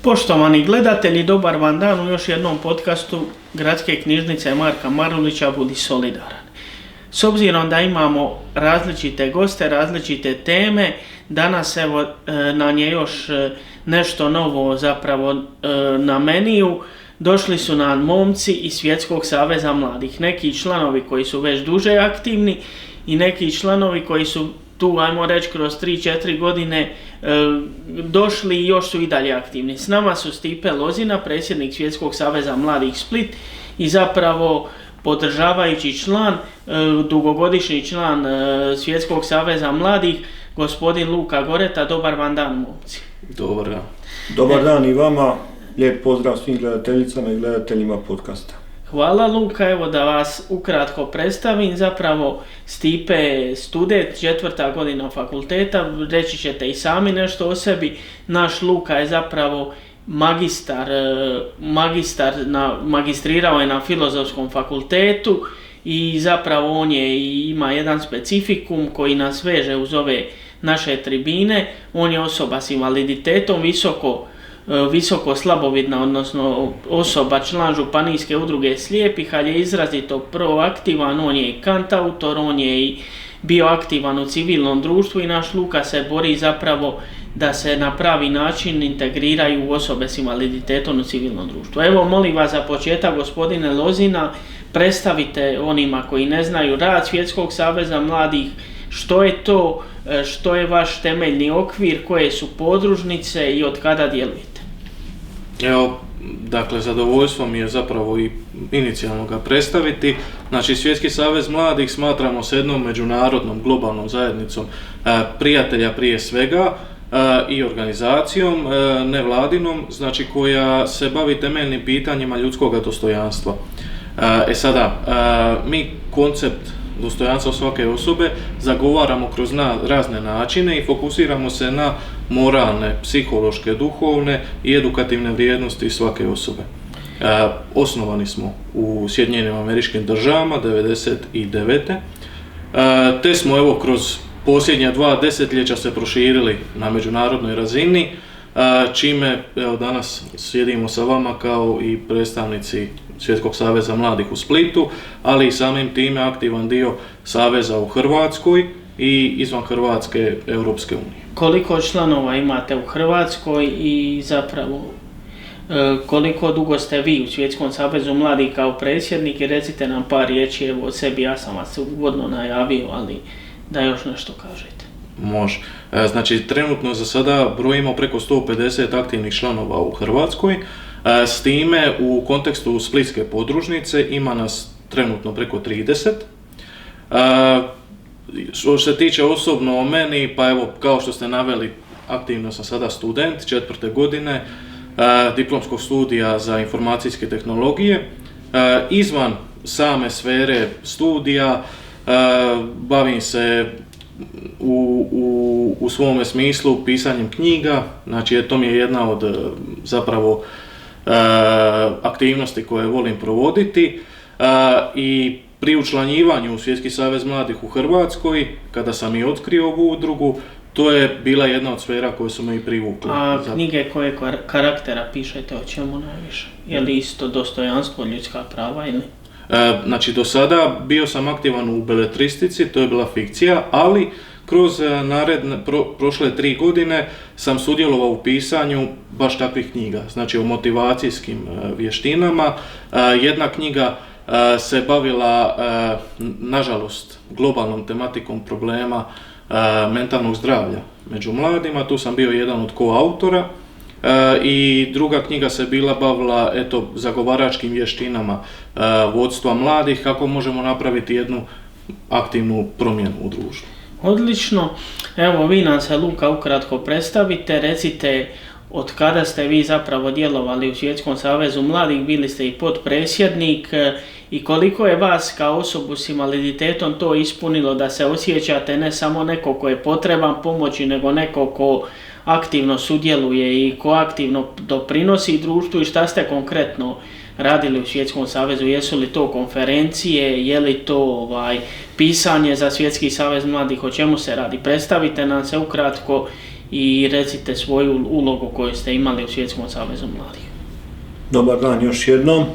Poštovani gledatelji, dobar vam dan u još jednom podcastu Gradske knjižnice Marka Marulića Budi solidaran. S obzirom da imamo različite goste, različite teme, danas evo nam je još nešto novo zapravo na meniju. Došli su nam momci iz Svjetskog saveza mladih, neki članovi koji su već duže aktivni i neki članovi koji su tu, ajmo reći, kroz 3-4 godine došli i još su i dalje aktivni. S nama su Stipe Lozina, predsjednik Svjetskog saveza mladih Split i zapravo podržavajući član, dugogodišnji član Svjetskog saveza mladih, gospodin Luka Goreta. Dobar vam dan, momci. Dobar dan. Dobar dan i vama, lijep pozdrav svim gledateljicama i gledateljima podcasta. Hvala Luka, evo da vas ukratko predstavim, zapravo Stipe je student, 4. godina fakulteta, reći ćete i sami nešto o sebi. Naš Luka je zapravo magistrirao je na Filozofskom fakultetu i zapravo on ima jedan specifikum koji nas veže uz ove naše tribine. On je osoba s invaliditetom, visoko slabovidna, odnosno osoba, član županijske udruge slijepih, ali je izrazito proaktivan. On je i kantautor, on je i bio aktivan u civilnom društvu i naš Luka se bori zapravo da se na pravi način integriraju osobe s invaliditetom u civilnom društvu. Evo, molim vas za početak, gospodine Lozina, predstavite onima koji ne znaju rad Svjetskog saveza mladih, što je to, što je vaš temeljni okvir, koje su podružnice i od kada djelujete. Evo, dakle, zadovoljstvo mi je zapravo i inicijalno ga predstaviti. Znači, Svjetski savez mladih smatramo se jednom međunarodnom globalnom zajednicom prijatelja prije svega i organizacijom nevladinom, znači koja se bavi temeljnim pitanjima ljudskog dostojanstva. Mi koncept dostojanstva svake osobe zagovaramo kroz razne načine i fokusiramo se na moralne, psihološke, duhovne i edukativne vrijednosti svake osobe. Osnovani smo u Sjedinjenim Američkim Državama 1999. Te smo evo kroz posljednja 2 desetljeća se proširili na međunarodnoj razini, čime evo danas sjedimo sa vama kao i predstavnici Svjetskog saveza mladih u Splitu, ali i samim time aktivan dio saveza u Hrvatskoj i izvan Hrvatske Europske unije. Koliko članova imate u Hrvatskoj i zapravo koliko dugo ste vi u Svjetskom savezu mladih kao predsjednik i recite nam par riječi evo o sebi, ja sam vas uvodno najavio, ali da još nešto kažete. Može. Znači, trenutno za sada brojimo preko 150 aktivnih članova u Hrvatskoj. S time u kontekstu splitske podružnice ima nas trenutno preko 30. Što se tiče osobno o meni, pa evo, kao što ste naveli, aktivno sam sada student 4. godine diplomskog studija za informacijske tehnologije. Izvan same sfere studija bavim se u svome smislu pisanjem knjiga, znači to mi je jedna od zapravo aktivnosti koje volim provoditi i pri učlanjivanju u Svjetski savez mladih u Hrvatskoj, kada sam i otkrio ovu udrugu, to je bila jedna od sfera koje su me i privukle. A knjige koje karaktera pišete, o čemu najviše? Je li isto dostojanstvo, ljudska prava ili? Znači, do sada bio sam aktivan u beletristici, to je bila fikcija, ali kroz prošle 3 godine sam sudjelovao u pisanju baš takvih knjiga, znači o motivacijskim vještinama. Jedna knjiga se bavila, nažalost, globalnom tematikom problema mentalnog zdravlja među mladima, tu sam bio jedan od koautora. I druga knjiga se bila bavila zagovaračkim vještinama vodstva mladih, kako možemo napraviti jednu aktivnu promjenu u društvu. Odlično, evo vi nam se, Luka, ukratko predstavite, recite od kada ste vi zapravo djelovali u Svjetskom savezu mladih, bili ste i potpredsjednik i koliko je vas kao osobu s invaliditetom to ispunilo da se osjećate ne samo neko ko je potreban pomoći, nego neko ko aktivno sudjeluje i ko aktivno doprinosi društvu i šta ste konkretno radili u Svjetskom savezu, jesu li to konferencije, je li to pisanje za Svjetski savez mladih, o čemu se radi? Predstavite nam se ukratko i recite svoju ulogu koju ste imali u Svjetskom savezu mladih. Dobar dan još jednom.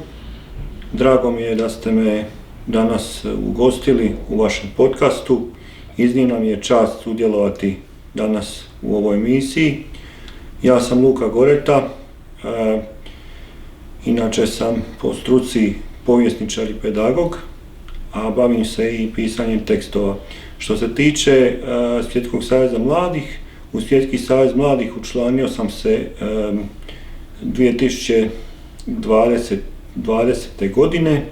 Drago mi je da ste me danas ugostili u vašem podcastu. Iznimna mi je čast sudjelovati danas u ovoj emisiji. Ja sam Luka Goreta, inače sam po struci povjesničar i pedagog, a bavim se i pisanjem tekstova. Što se tiče Svjetskog saveza mladih, u Svjetski savez mladih učlanio sam se 2020. godine.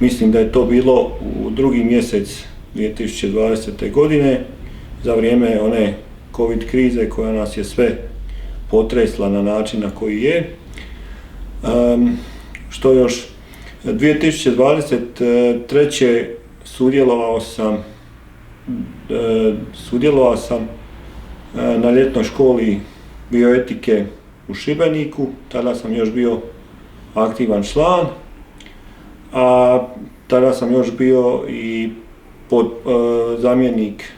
Mislim da je to bilo u drugi mjesec 2020. godine, za vrijeme one COVID krize koja nas je sve potresla na način na koji je. Što još? 2023. sudjelovao sam na ljetnoj školi bioetike u Šibeniku, tada sam još bio aktivan član, a tada sam još bio i zamjenik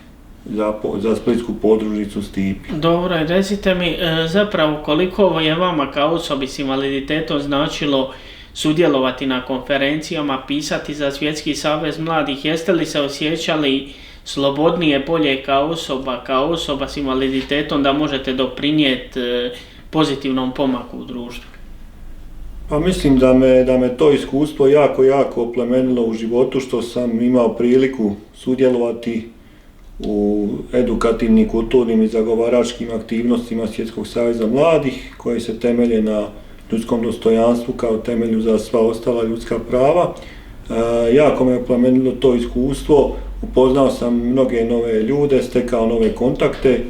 za splitsku podružnicu Stipi. Dobro, recite mi zapravo koliko je vama kao osobi s invaliditetom značilo sudjelovati na konferencijama, pisati za Svjetski savez mladih, jeste li se osjećali slobodnije, bolje kao osoba s invaliditetom da možete doprinijeti pozitivnom pomaku u društvu? Pa mislim da me to iskustvo jako oplemenilo u životu, što sam imao priliku sudjelovati u edukativnim, kulturnim i zagovaračkim aktivnostima Svjetskog saveza mladih koje se temelje na ljudskom dostojanstvu kao temelju za sva ostala ljudska prava. Jako me oplemenilo to iskustvo, upoznao sam mnoge nove ljude, stekao nove kontakte,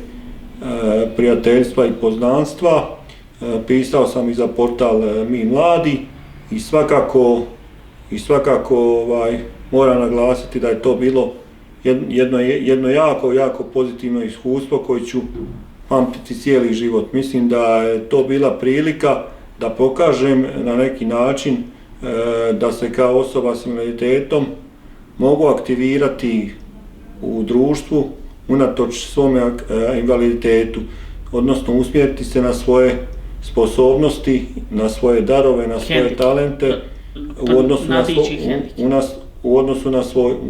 prijateljstva i poznanstva. Pisao sam i za portal Mi mladi i svakako moram naglasiti da je to bilo jedno jako pozitivno iskustvo koje ću pamtiti cijeli život. Mislim da je to bila prilika da pokažem na neki način da se kao osoba s invaliditetom mogu aktivirati u društvu unatoč svome invaliditetu, odnosno usmjeriti se na svoje sposobnosti, na svoje darove, na svoje talente u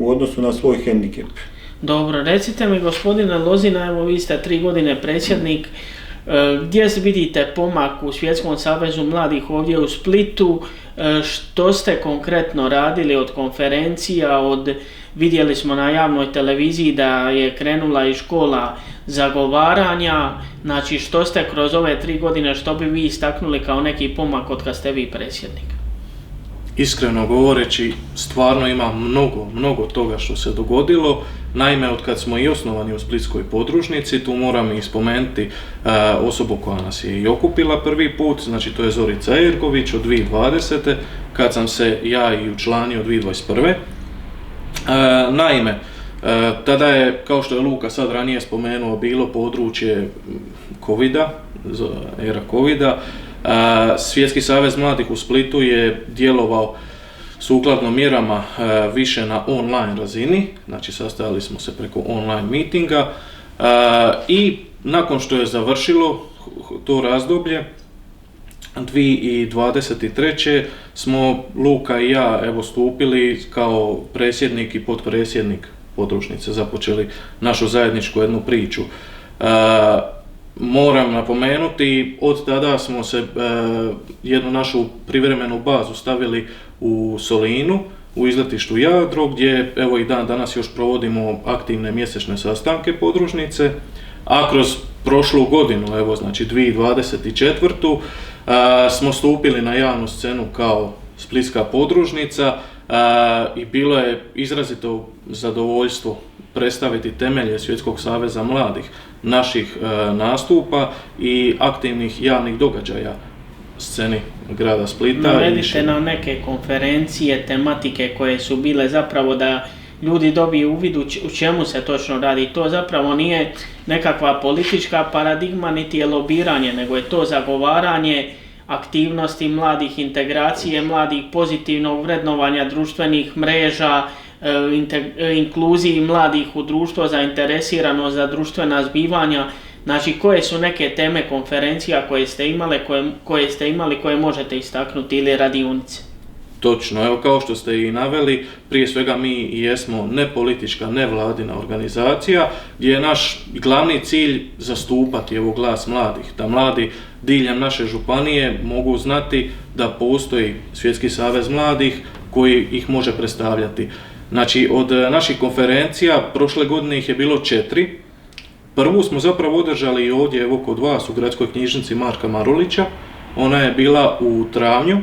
odnosu na svoj hendikep. Dobro, recite mi gospodine Lozina, evo vi ste 3 godine predsjednik, gdje vidite pomak u Svjetskom savezu mladih ovdje u Splitu, što ste konkretno radili od konferencija, vidjeli smo na javnoj televiziji da je krenula i škola zagovaranja, znači što ste kroz ove 3 godine, što bi vi istaknuli kao neki pomak od kad ste vi predsjednik? Iskreno govoreći, stvarno ima mnogo toga što se dogodilo. Naime, od kad smo i osnovani u Splitskoj podružnici, tu moram i spomenuti osobu koja nas je i okupila prvi put, znači to je Zorica Ergović od 2020. kad sam se ja i učlanio 2021. Naime, tada je, kao što je Luka sad ranije spomenuo, bilo područje covida, era covida. Svjetski savez mladih u Splitu je djelovao sukladno mjerama više na online razini, znači sastajali smo se preko online meetinga i nakon što je završilo to razdoblje 2023. smo Luka i ja stupili kao predsjednik i potpredsjednik podružnice, započeli našu zajedničku jednu priču. Moram napomenuti, od tada smo se jednu našu privremenu bazu stavili u Solinu, u izletištu Jadro, gdje evo i dan danas još provodimo aktivne mjesečne sastanke podružnice, a kroz prošlu godinu, evo znači 2024. Smo stupili na javnu scenu kao Splitska podružnica i bilo je izrazito zadovoljstvo predstaviti temelje Svjetskog saveza mladih, naših nastupa i aktivnih javnih događaja sceni grada Splita. Navedite nam neke konferencije, tematike koje su bile zapravo da ljudi dobiju uvid u čemu se točno radi. To zapravo nije nekakva politička paradigma niti je lobiranje, nego je to zagovaranje aktivnosti mladih, integracije mladih, pozitivnog vrednovanja društvenih mreža, inkluziji mladih u društvo, zainteresiranost za društvena zbivanja. Znači, koje su neke teme konferencija koje ste imali, koje možete istaknuti ili radionice? Točno, evo kao što ste i naveli, prije svega mi jesmo nepolitička, nevladina organizacija gdje je naš glavni cilj zastupati evo glas mladih, da mladi diljem naše županije mogu znati da postoji Svjetski savez mladih koji ih može predstavljati. Znači, od naših konferencija prošle godine ih je bilo 4. Prvu smo zapravo održali ovdje evo kod vas u Gradskoj knjižnici Marka Marulića. Ona je bila u travnju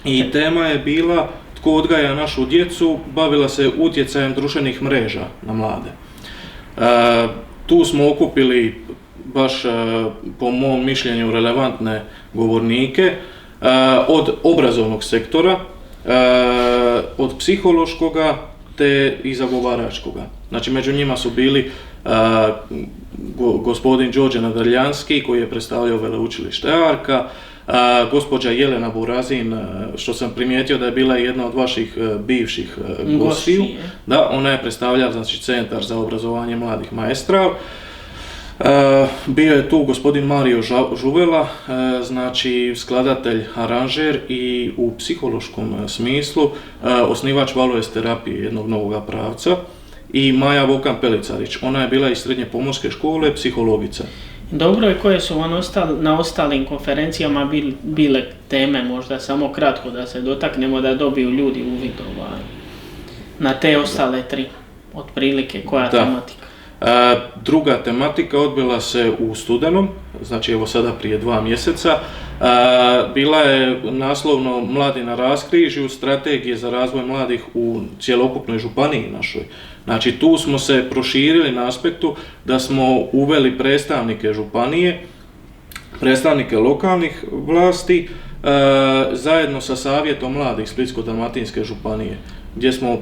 i tema je bila tko odgaja našu djecu, bavila se utjecajem društvenih mreža na mlade. Tu smo okupili baš po mom mišljenju relevantne govornike od obrazovnog sektora, od psihološkoga te i zagovaračkoga. Znači među njima su bili gospodin Đorđe Nadaljanski koji je predstavljao Veleučilište Arka, gospođa Jelena Burazin, što sam primijetio da je bila jedna od vaših bivših gostiju. Da, ona je predstavljala znači, Centar za obrazovanje mladih Maestrav. Bio je tu gospodin Mario Žuvela, znači skladatelj, aranžer i u psihološkom smislu osnivač Valoes terapije jednog novoga pravca i Maja Vokan Pelicarić. Ona je bila iz Srednje pomorske škole, psihologica. Dobro je koje su na ostalim konferencijama bile teme, možda samo kratko da se dotaknemo da dobiju ljudi uvid na te ostale 3, otprilike koja tematika? Druga tematika odbila se u studenom, znači evo sada prije 2 mjeseca. Bila je naslovno Mladi na raskrižju, strategije za razvoj mladih u cjelokupnoj županiji našoj. Znači tu smo se proširili na aspektu da smo uveli predstavnike županije, predstavnike lokalnih vlasti, zajedno sa Savjetom mladih Splitsko-dalmatinske županije, gdje smo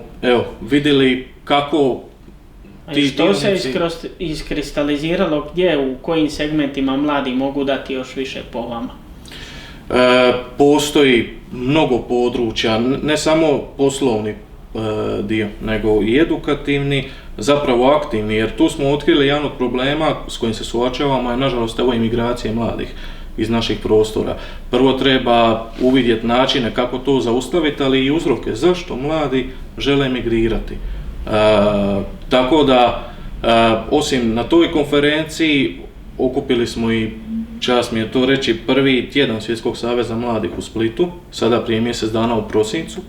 vidjeli kako i što se iskristaliziralo gdje, u kojim segmentima mladi mogu dati još više po vama? Postoji mnogo područja, ne samo poslovni dio, nego i edukativni, zapravo aktivni, jer tu smo otkrili jedan od problema s kojim se suočavamo je nažalost evo imigracije mladih iz naših prostora. Prvo treba uvidjeti načine kako to zaustaviti, ali i uzroke zašto mladi žele emigrirati. Tako da, osim na toj konferenciji, okupili smo i, čast mi je to reći, prvi tjedan Svjetskog saveza mladih u Splitu, sada prije mjesec dana u prosincu.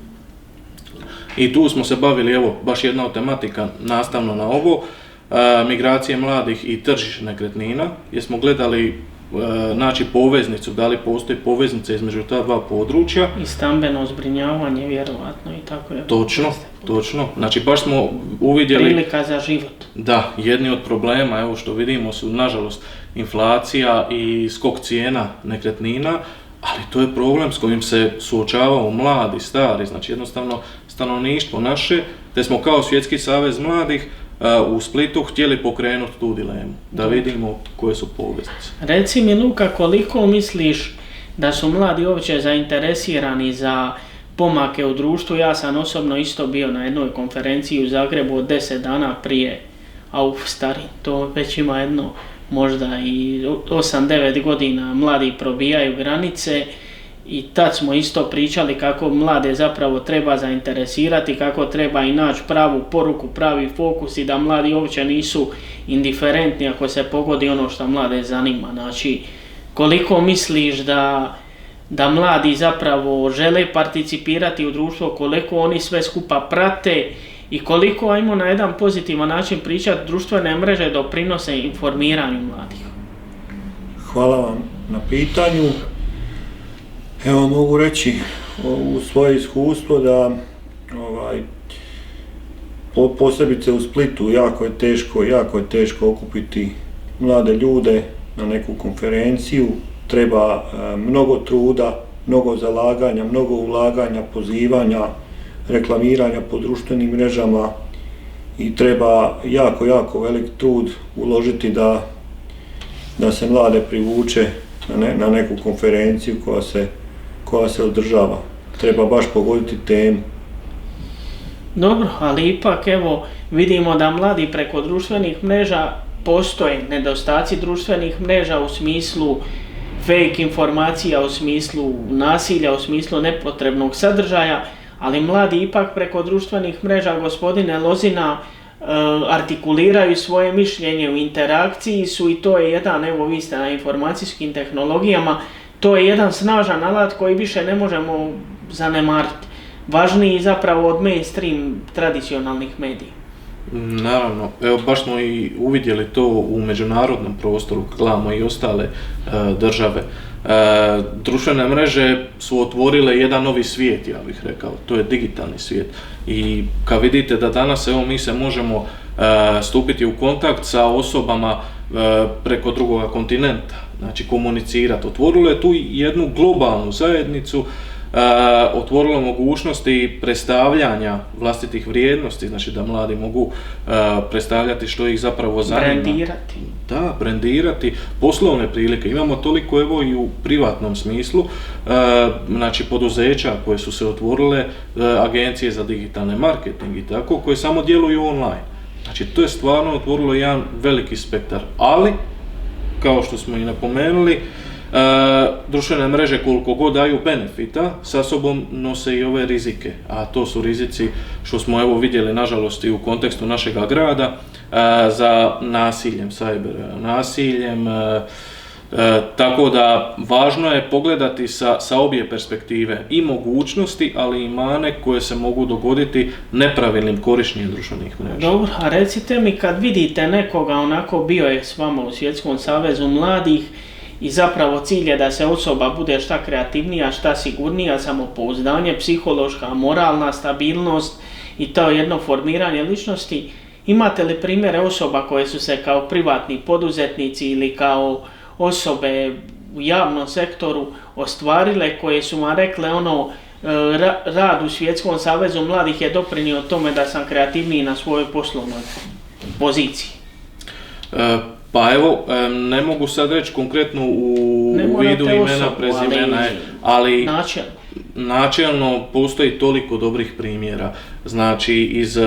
I tu smo se bavili, evo, baš jedna od tematika nastavno na ovo, migracije mladih i tržište nekretnina, gdje smo gledali naći poveznicu, da li postoji poveznica između ta 2 područja. I stambeno zbrinjavanje, vjerovatno, i tako je. Točno. Znači, baš smo uvidjeli... Prilika za život. Da, jedni od problema, evo što vidimo, su nažalost inflacija i skok cijena nekretnina, ali to je problem s kojim se suočavaju mladi, stari, znači jednostavno stanovništvo naše, te smo kao Svjetski savez mladih u Splitu htjeli pokrenuti tu dilemu, da vidimo koje su poveznice. Reci mi, Luka, koliko misliš da su mladi uopće zainteresirani za pomake u društvu? Ja sam osobno isto bio na jednoj konferenciji u Zagrebu od 10 dana prije, stari, to već ima jedno možda i 8-9 godina, mladi probijaju granice i tad smo isto pričali kako mlade zapravo treba zainteresirati, kako treba i naći pravu poruku, pravi fokus i da mladi uopće nisu indiferentni ako se pogodi ono što mlade zanima. Znači, koliko misliš da mladi zapravo žele participirati u društvu, koliko oni sve skupa prate i koliko, ajmo na jedan pozitivan način pričati, društvene mreže doprinose informiranju mladih? Hvala vam na pitanju. Evo mogu reći u svoje iskustvo da posebice u Splitu jako je teško okupiti mlade ljude na neku konferenciju. Treba mnogo truda, mnogo zalaganja, mnogo ulaganja, pozivanja, reklamiranja po društvenim mrežama i treba jako velik trud uložiti da se mlade privuče na neku konferenciju koja se održava. Treba baš pogoditi temu. Dobro, ali ipak evo vidimo da mladi preko društvenih mreža postoje nedostaci društvenih mreža u smislu fake informacija, u smislu nasilja, u smislu nepotrebnog sadržaja, ali mladi ipak preko društvenih mreža, gospodine Lozina, artikuliraju svoje mišljenje, u interakciji su i to je jedan, evo vi ste na informacijskim tehnologijama, to je jedan snažan alat koji više ne možemo zanemariti. Važniji zapravo od mainstream tradicionalnih medija. Naravno, evo baš smo i uvidjeli to u međunarodnom prostoru, gledamo i ostale države. Društvene mreže su otvorile jedan novi svijet, ja bih rekao, to je digitalni svijet. I kad vidite da danas evo mi se možemo stupiti u kontakt sa osobama preko drugoga kontinenta, znači komunicirati. Otvorilo je tu jednu globalnu zajednicu, otvorilo mogućnosti predstavljanja vlastitih vrijednosti, znači da mladi mogu predstavljati što ih zapravo zanima. Brendirati. Da, brendirati, poslovne prilike. Imamo toliko evo i u privatnom smislu, znači poduzeća koje su se otvorile, agencije za digitalni marketing i tako, koje samo djeluju online. Znači to je stvarno otvorilo jedan veliki spektar, ali kao što smo i napomenuli, društvene mreže koliko god daju benefita, sa sobom nose i ove rizike, a to su rizici što smo evo vidjeli nažalost i u kontekstu našega grada za nasiljem, cyber nasiljem, tako da važno je pogledati sa obje perspektive i mogućnosti, ali i mane koje se mogu dogoditi nepravilnim korištenjem društvenih mreža. Dobro, a recite mi kad vidite nekoga onako bio je s vama u Svjetskom savezu mladih, i zapravo cilj je da se osoba bude šta kreativnija, šta sigurnija, samopouzdanje, psihološka, moralna stabilnost i to jedno formiranje ličnosti. Imate li primjere osoba koje su se kao privatni poduzetnici ili kao osobe u javnom sektoru ostvarile, koje su vam rekle rad u Svjetskom savezu mladih je doprinio tome da sam kreativniji na svojoj poslovnoj poziciji? Pa evo, ne mogu sad reći konkretno u vidu imena, prezimena, ali načelno postoji toliko dobrih primjera. Znači iz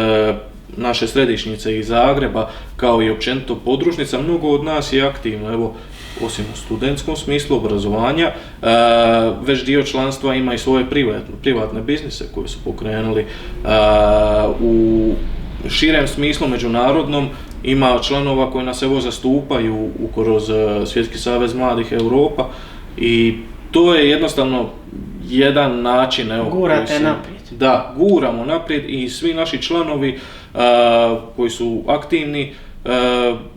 naše središnjice iz Zagreba, kao i općenito podružnica, mnogo od nas je aktivno, evo, osim u studentskom smislu obrazovanja, već dio članstva ima i svoje privatne biznise koje su pokrenuli. U širem smislu međunarodnom ima članova koji nas evo zastupaju kroz Svjetski savez mladih Europa i to je jednostavno jedan način. Evo, gurate naprijed. Da, guramo naprijed i svi naši članovi koji su aktivni,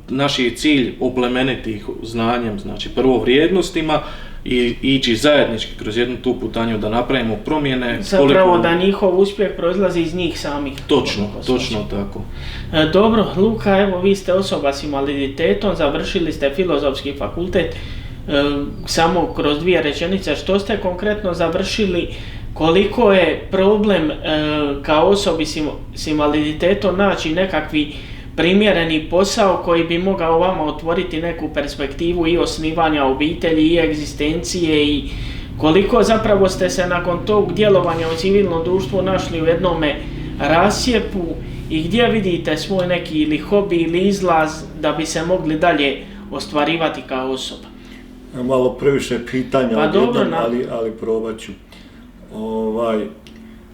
naš je cilj oplemeniti ih znanjem, znači prvo vrijednostima i ići zajednički kroz jednu tu putanju da napravimo promjene. Zapravo da njihov uspjeh proizlazi iz njih samih. Točno tako. Dobro, Luka, evo vi ste osoba s invaliditetom, završili ste Filozofski fakultet, samo kroz 2 rečenice, što ste konkretno završili, koliko je problem kao osobi s invaliditetom naći nekakvi primjereni posao koji bi mogao vama otvoriti neku perspektivu i osnivanja obitelji i egzistencije, i koliko zapravo ste se nakon tog djelovanja u civilnom društvu našli u jednome rasjepu i gdje vidite svoj neki ili hobi ili izlaz da bi se mogli dalje ostvarivati kao osoba? Malo previše pitanja, pa dobro, ali probat ću.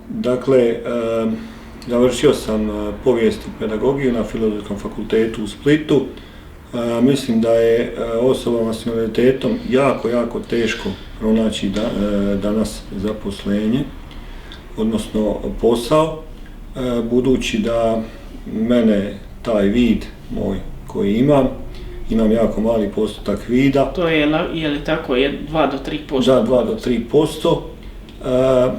Dakle, završio sam povijest i pedagogiju na Filozofskom fakultetu u Splitu. Mislim da je osobama s invaliditetom jako teško pronaći danas zaposlenje, odnosno posao, budući da mene taj vid moj koji imam jako mali postotak vida. To je li tako, 2 do 3%? Da, 2 do 3%.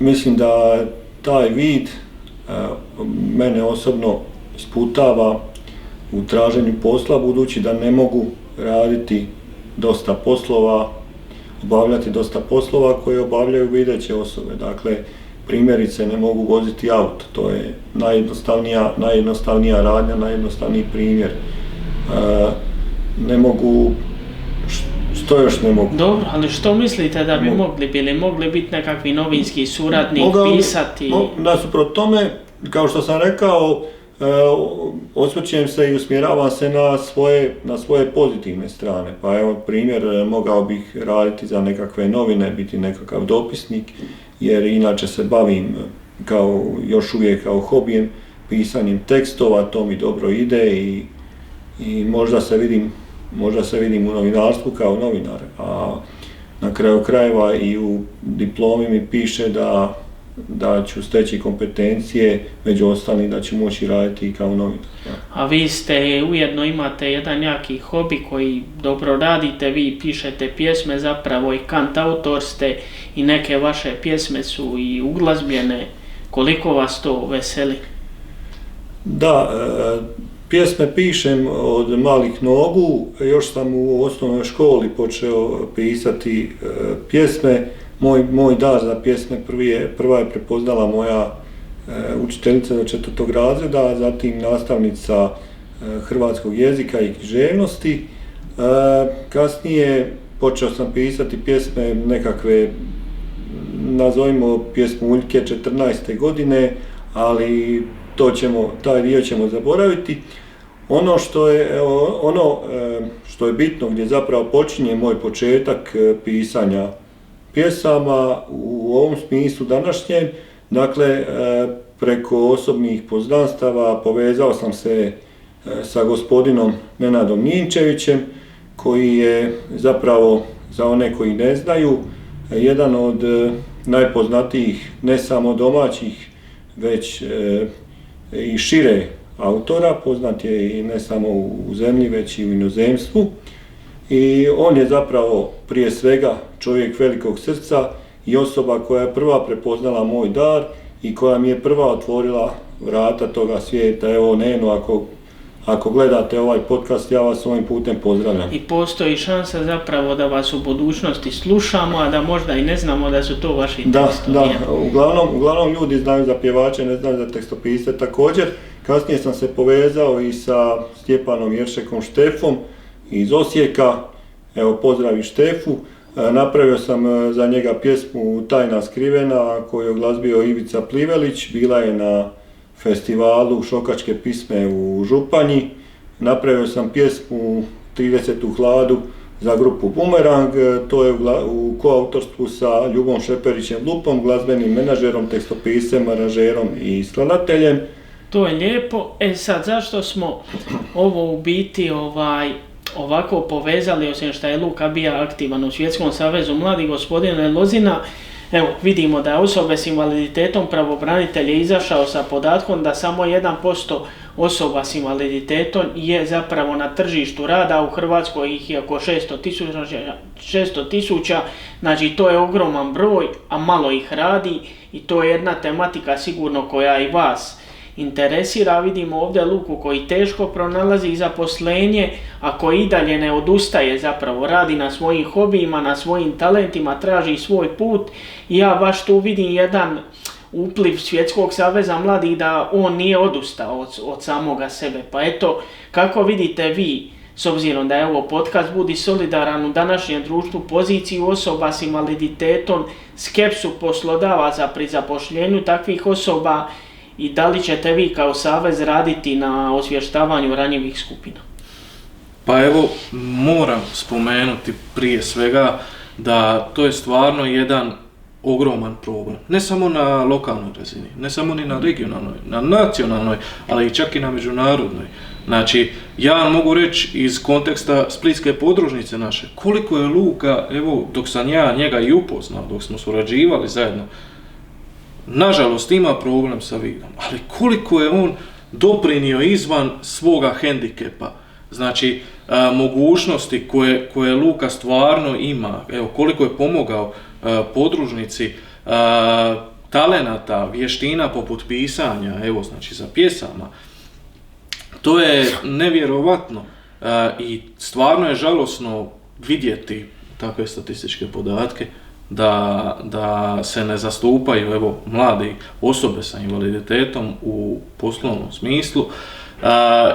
Mislim da taj vid mene osobno sputava u traženju posla, budući da ne mogu raditi dosta poslova, obavljati dosta poslova koje obavljaju videće osobe. Dakle, primjerice ne mogu voziti auto, to je najjednostavnija radnja, najjednostavniji primjer. Ne mogu, što još ne mogu? Dobro, ali što mislite da bi mogli biti nekakvi novinski suradnik, pisati? Nasuprot tome, kao što sam rekao, osvrćem se i usmjeravam se na svoje pozitivne strane. Pa evo primjer, mogao bih raditi za nekakve novine, biti nekakav dopisnik, jer inače se bavim još uvijek kao hobijem pisanjem tekstova, to mi dobro ide i možda se vidim u novinarstvu kao novinar. A na kraju krajeva i u diplomi mi piše da ću steći kompetencije, među ostalim da ću moći raditi i kao novinar. A vi ujedno imate jedan jaki hobi koji dobro radite, vi pišete pjesme, zapravo i kantautor ste i neke vaše pjesme su i uglazbljene. Koliko vas to veseli? Da, pjesme pišem od malih nogu, još sam u osnovnoj školi počeo pisati pjesme. Moj dar za pjesme prva je prepoznala moja učiteljica do 4. razreda, zatim nastavnica hrvatskog jezika i književnosti. Kasnije počeo sam pisati pjesme nekakve, nazovimo pjesmuljke 14. godine, ali taj dio ćemo zaboraviti. Ono što je bitno, gdje zapravo počinje moj početak pisanja pjesama u ovom smislu današnjem, dakle preko osobnih poznanstava povezao sam se sa gospodinom Nenadom Ninčevićem, koji je zapravo, za one koji ne znaju, jedan od najpoznatijih ne samo domaćih već i šire autora, poznat je i ne samo u zemlji već i u inozemstvu. I on je zapravo prije svega čovjek velikog srca i osoba koja je prva prepoznala moj dar i koja mi je prva otvorila vrata toga svijeta. Evo Neno, ako gledate ovaj podcast, ja vas ovim putem pozdravljam. I postoji šansa zapravo da vas u budućnosti slušamo, a da možda i ne znamo da su to vaši tekstovi. Da, uglavnom ljudi znaju za pjevače, ne znaju za tekstopisce. Također, kasnije sam se povezao i sa Stjepanom Jeršekom Štefom iz Osijeka. Evo, pozdravi Štefu. Napravio sam za njega pjesmu Tajna skrivena koju je glazbio Ivica Plivelić, bila je na festivalu Šokačke pisme u Županji. Napravio sam pjesmu 30. hladu za grupu Bumerang, to je u koautorstvu sa Ljubom Šeperićem Lupom, glazbenim menadžerom, tekstopiscem, aranžerom i skladateljem. To je lijepo. Sad, zašto smo ovo u biti ovako povezali, osim što je Luka bio aktivan u Svjetskom savezu mladih, gospodine Lozina, evo vidimo da osobe s invaliditetom pravobranitelj je izašao sa podatkom da samo 1% osoba s invaliditetom je zapravo na tržištu rada, u Hrvatskoj ih je oko 600.000, znači to je ogroman broj, a malo ih radi i to je jedna tematika sigurno koja i vas interesira. Vidimo ovdje Luku koji teško pronalazi zaposlenje, a koji i dalje ne odustaje, zapravo radi na svojim hobijima, na svojim talentima, traži svoj put i ja baš tu vidim jedan upliv Svjetskog saveza mladih da on nije odustao od samoga sebe. Pa eto, kako vidite vi, s obzirom da je ovo podcast Budi solidaran u današnjem društvu, poziciju osoba s invaliditetom, skepsu poslodavaca pri zapošljenju takvih osoba, i da li ćete vi kao savez raditi na osvještavanju ranjivih skupina? Pa evo, moram spomenuti prije svega da to je stvarno jedan ogroman problem. Ne samo na lokalnoj razini, ne samo ni na regionalnoj, na nacionalnoj, ali i čak i na međunarodnoj. Znači, ja mogu reći iz konteksta splitske podružnice naše, koliko je Luka, evo, dok sam ja njega i upoznao, dok smo surađivali zajedno, nažalost ima problem sa vidom, ali koliko je on doprinio izvan svoga hendikepa, znači mogućnosti koje Luka stvarno ima, evo koliko je pomogao podružnici, talenata, vještina poput pisanja, evo znači za pjesama, to je nevjerovatno i stvarno je žalosno vidjeti takve statističke podatke. Da se ne zastupaju evo, mladi osobe sa invaliditetom u poslovnom smislu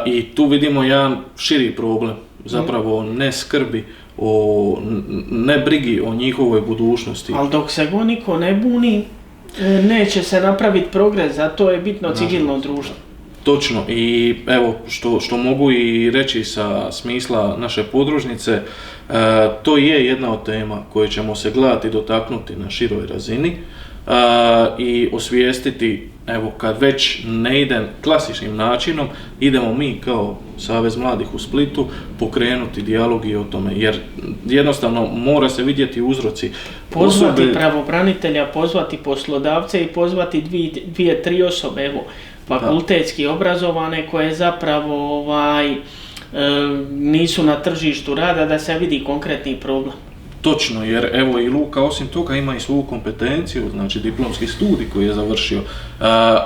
i tu vidimo jedan širi problem, zapravo ne skrbi, ne brigi o njihovoj budućnosti. Ali dok se go niko ne buni, neće se napraviti progres, zato je bitno civilno društvo. Točno, i evo što mogu i reći sa smisla naše podružnice, to je jedna od tema koje ćemo se gledati i dotaknuti na široj razini i osvijestiti, evo kad već ne ide klasičnim načinom, idemo mi kao Savez mladih u Splitu pokrenuti dijalog i o tome, jer jednostavno mora se vidjeti uzroci. Pozvati pravobranitelja, pozvati poslodavce i pozvati dvije, tri osobe, evo, fakultetski obrazovane koje zapravo nisu na tržištu rada, da se vidi konkretni problem. Točno, jer evo i Luka osim toga ima i svoju kompetenciju, znači diplomski studij koji je završio.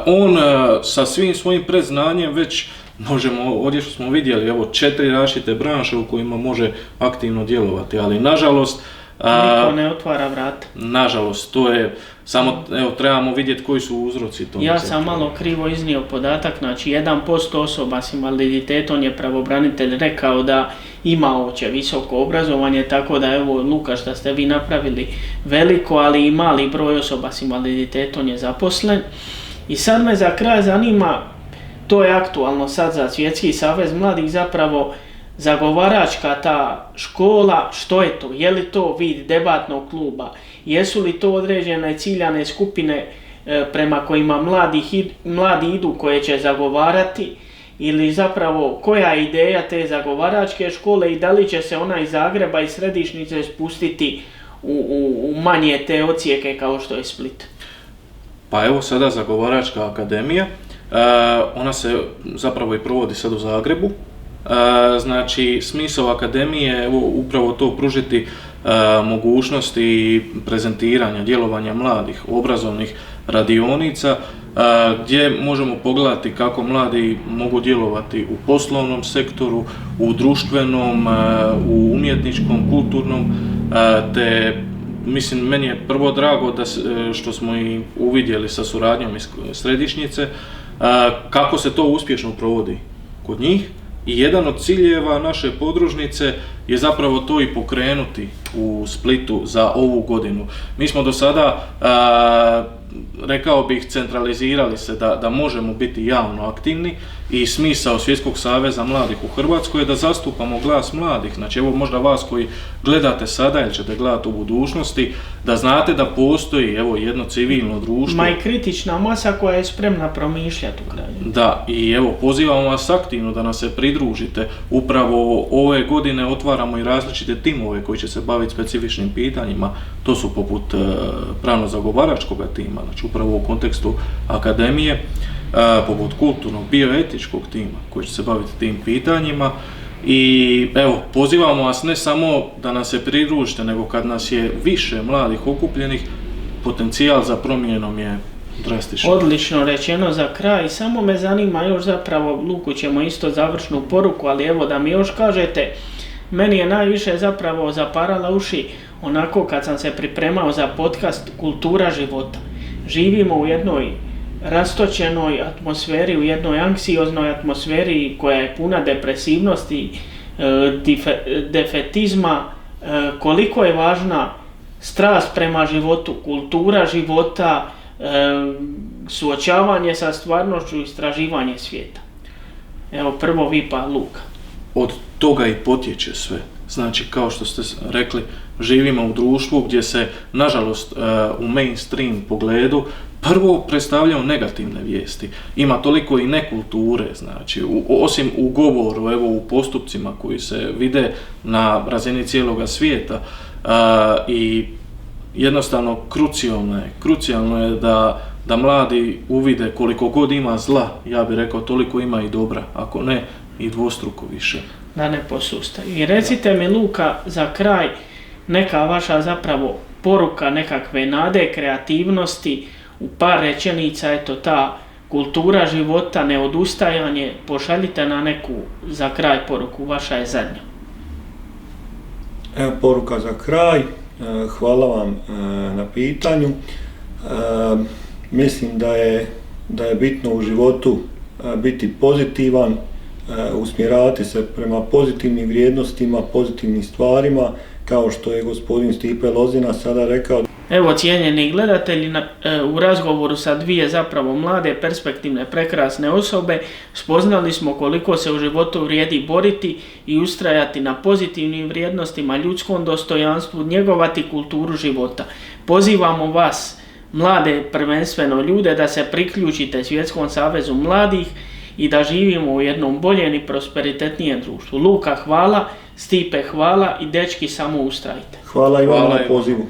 On sa svim svojim predznanjem već možemo, ovdje što smo vidjeli, evo 4 različite branše u kojima može aktivno djelovati, ali nažalost niko ne otvara vrata. Nažalost, to je samo, evo, trebamo vidjeti koji su uzroci tome. Ja sam malo krivo iznio podatak, znači 1% osoba s invaliditetom je pravobranitelj rekao da ima uopće visoko obrazovanje, tako da evo Luka što ste vi napravili veliko, ali i mali broj osoba s invaliditetom je zaposlen. I sad me za kraj zanima, to je aktualno sad za Svjetski savez mladih, zapravo zagovaračka ta škola, što je to? Je li to vid debatnog kluba? Jesu li to određene ciljane skupine prema kojima mladi idu koje će zagovarati? Ili zapravo koja je ideja te zagovaračke škole i da li će se ona iz Zagreba i središnjice spustiti u manje te odsjeke kao što je Split? Pa evo sada zagovaračka akademija, ona se zapravo i provodi sad u Zagrebu. Znači, smisao akademije je upravo to pružiti mogućnosti prezentiranja, djelovanja mladih, obrazovnih radionica, gdje možemo pogledati kako mladi mogu djelovati u poslovnom sektoru, u društvenom, u umjetničkom, kulturnom, te mislim, meni je prvo drago što smo i uvidjeli sa suradnjom iz središnjice, kako se to uspješno provodi kod njih. I jedan od ciljeva naše podružnice je zapravo to i pokrenuti u Splitu za ovu godinu. Mi smo do sada, rekao bih, centralizirali se da možemo biti javno aktivni i smisao Svjetskog saveza mladih u Hrvatskoj je da zastupamo glas mladih. Znači evo možda vas koji gledate sada ili ćete gledati u budućnosti, da znate da postoji evo jedno civilno društvo. Ma i kritična masa koja je spremna promišljati u kraju. Da, i evo pozivamo vas aktivno da nas se pridružite. Upravo ove godine otvaramo i različite timove koji će se baviti specifičnim pitanjima. To su poput pravno-zagovaračkog tima, znači upravo u kontekstu akademije, poput kulturnog, bioetičkog tima koji će se baviti tim pitanjima. I evo, pozivamo vas ne samo da nas se pridružite, nego kad nas je više mladih okupljenih, potencijal za promjenom je drastičan. Odlično rečeno za kraj. Samo me zanima još zapravo, Luku ćemo isto završnu poruku, ali evo da mi još kažete, meni je najviše zapravo zaparala uši onako kad sam se pripremao za podcast Kultura života. Živimo u jednoj rastočenoj atmosferi, u jednoj anksioznoj atmosferi koja je puna depresivnosti, defetizma. Koliko je važna strast prema životu, kultura života, suočavanje sa stvarnošću, istraživanje svijeta. Evo prvo vi pa Luka. Od toga i potječe sve. Znači, kao što ste rekli, živimo u društvu gdje se, nažalost, u mainstream pogledu prvo predstavljaju negativne vijesti. Ima toliko i nekulture, znači, osim u govoru, evo u postupcima koji se vide na razini cijeloga svijeta, i jednostavno krucijalno je da mladi uvide koliko god ima zla, ja bih rekao toliko ima i dobra, ako ne i dvostruko više. Da ne posustaju. I recite mi Luka, za kraj, neka vaša zapravo poruka nekakve nade, kreativnosti, u par rečenica, eto ta kultura života, neodustajanje, pošaljite na neku za kraj poruku, vaša je zadnja. Evo poruka za kraj, hvala vam na pitanju. Mislim da je bitno u životu biti pozitivan, usmjeravati se prema pozitivnim vrijednostima, pozitivnim stvarima, kao što je gospodin Stipe Lozina sada rekao. Evo, cijenjeni gledatelji, u razgovoru sa dvije zapravo mlade, perspektivne, prekrasne osobe spoznali smo koliko se u životu vrijedi boriti i ustrajati na pozitivnim vrijednostima, ljudskom dostojanstvu, njegovati kulturu života. Pozivamo vas, mlade prvenstveno ljude, da se priključite Svjetskom savezu mladih i da živimo u jednom boljem i prosperitetnijem društvu. Luka, hvala, Stipe, hvala i dečki, samo ustrajte. Hvala i vam na pozivu.